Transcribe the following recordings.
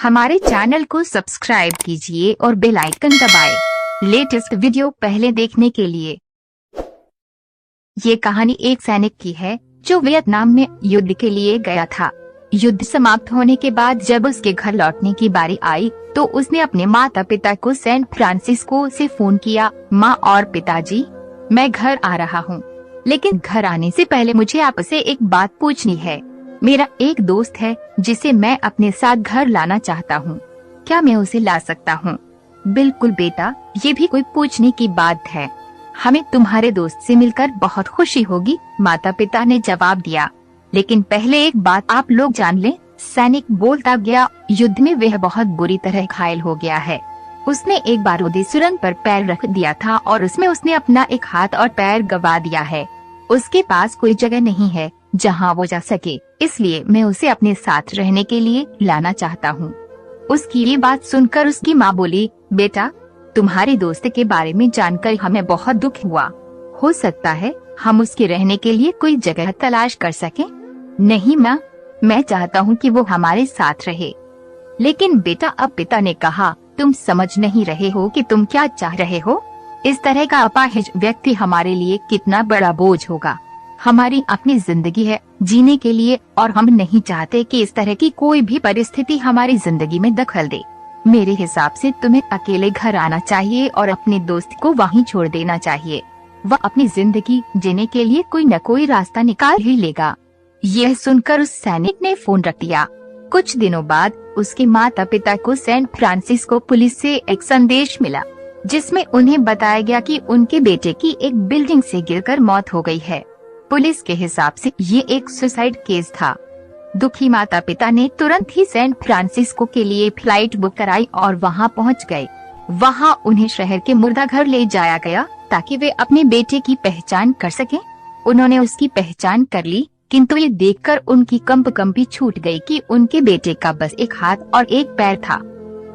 हमारे चैनल को सब्सक्राइब कीजिए और बेल आइकन दबाएं लेटेस्ट वीडियो पहले देखने के लिए। ये कहानी एक सैनिक की है जो वियतनाम में युद्ध के लिए गया था। युद्ध समाप्त होने के बाद जब उसके घर लौटने की बारी आई तो उसने अपने माता पिता को सैन फ्रांसिस्को से फोन किया। माँ और पिताजी, मैं घर आ रहा हूँ, लेकिन घर आने से पहले मुझे आपसे एक बात पूछनी है। मेरा एक दोस्त है जिसे मैं अपने साथ घर लाना चाहता हूँ, क्या मैं उसे ला सकता हूँ? बिल्कुल बेटा, ये भी कोई पूछने की बात है। हमें तुम्हारे दोस्त से मिलकर बहुत खुशी होगी, माता पिता ने जवाब दिया। लेकिन पहले एक बात आप लोग जान लें, सैनिक बोलता गया। युद्ध में वह बहुत बुरी तरह घायल हो गया है। उसने एक बारूदी सुरंग पर पैर रख दिया था और उसमें उसने अपना एक हाथ और पैर गंवा दिया है। उसके पास कोई जगह नहीं है जहां वो जा सके, इसलिए मैं उसे अपने साथ रहने के लिए लाना चाहता हूँ। उसकी ये बात सुनकर उसकी माँ बोली, बेटा, तुम्हारे दोस्त के बारे में जानकर हमें बहुत दुख हुआ। हो सकता है हम उसके रहने के लिए कोई जगह तलाश कर सकें। नहीं माँ, मैं चाहता हूँ कि वो हमारे साथ रहे। लेकिन बेटा, अब पिता ने कहा, तुम समझ नहीं रहे हो कि तुम क्या चाह रहे हो। इस तरह का अपाहिज व्यक्ति हमारे लिए कितना बड़ा बोझ होगा। हमारी अपनी जिंदगी है जीने के लिए और हम नहीं चाहते कि इस तरह की कोई भी परिस्थिति हमारी जिंदगी में दखल दे। मेरे हिसाब से तुम्हें अकेले घर आना चाहिए और अपने दोस्त को वहीं छोड़ देना चाहिए। वह अपनी जिंदगी जीने के लिए कोई न कोई रास्ता निकाल ही लेगा। यह सुनकर उस सैनिक ने फोन रख दिया। कुछ दिनों बाद उसके माता पिता को सैन फ्रांसिस्को पुलिस से एक संदेश मिला जिसमें उन्हें बताया गया कि उनके बेटे की एक बिल्डिंग से गिरकर मौत हो गई है। पुलिस के हिसाब से ये एक सुसाइड केस था। दुखी माता पिता ने तुरंत ही सैन फ्रांसिस्को के लिए फ्लाइट बुक कराई और वहां पहुंच गए। वहां उन्हें शहर के मुर्दाघर ले जाया गया ताकि वे अपने बेटे की पहचान कर सकें। उन्होंने उसकी पहचान कर ली, किंतु ये देखकर उनकी कंपकंपी छूट गई कि उनके बेटे का बस एक हाथ और एक पैर था।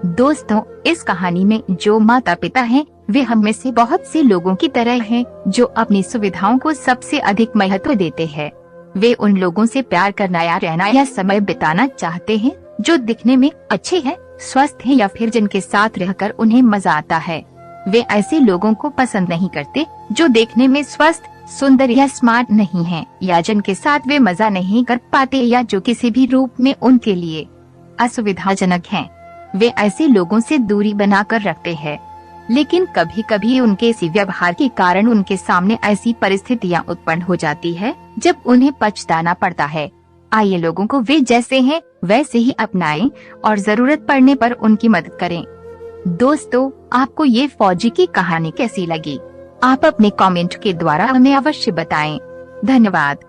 दोस्तों, इस कहानी में जो माता पिता हैं, वे हम में से बहुत से लोगों की तरह हैं जो अपनी सुविधाओं को सबसे अधिक महत्व देते हैं। वे उन लोगों से प्यार करना या रहना या समय बिताना चाहते हैं जो दिखने में अच्छे हैं, स्वस्थ हैं या फिर जिनके साथ रहकर उन्हें मजा आता है। वे ऐसे लोगों को पसंद नहीं करते जो देखने में स्वस्थ, सुंदर या स्मार्ट नहीं हैं, या जिनके साथ वे मजा नहीं कर पाते या जो किसी भी रूप में उनके लिए असुविधाजनक हैं। वे ऐसे लोगों से दूरी बनाकर रखते हैं। लेकिन कभी कभी उनके इसी व्यवहार के कारण उनके सामने ऐसी परिस्थितियां उत्पन्न हो जाती है जब उन्हें पछताना पड़ता है। आइए लोगों को वे जैसे हैं वैसे ही अपनाएं और जरूरत पड़ने पर उनकी मदद करें। दोस्तों, आपको ये फौजी की कहानी कैसी लगी? आप अपने कमेंट के द्वारा हमें अवश्य बताएं। धन्यवाद।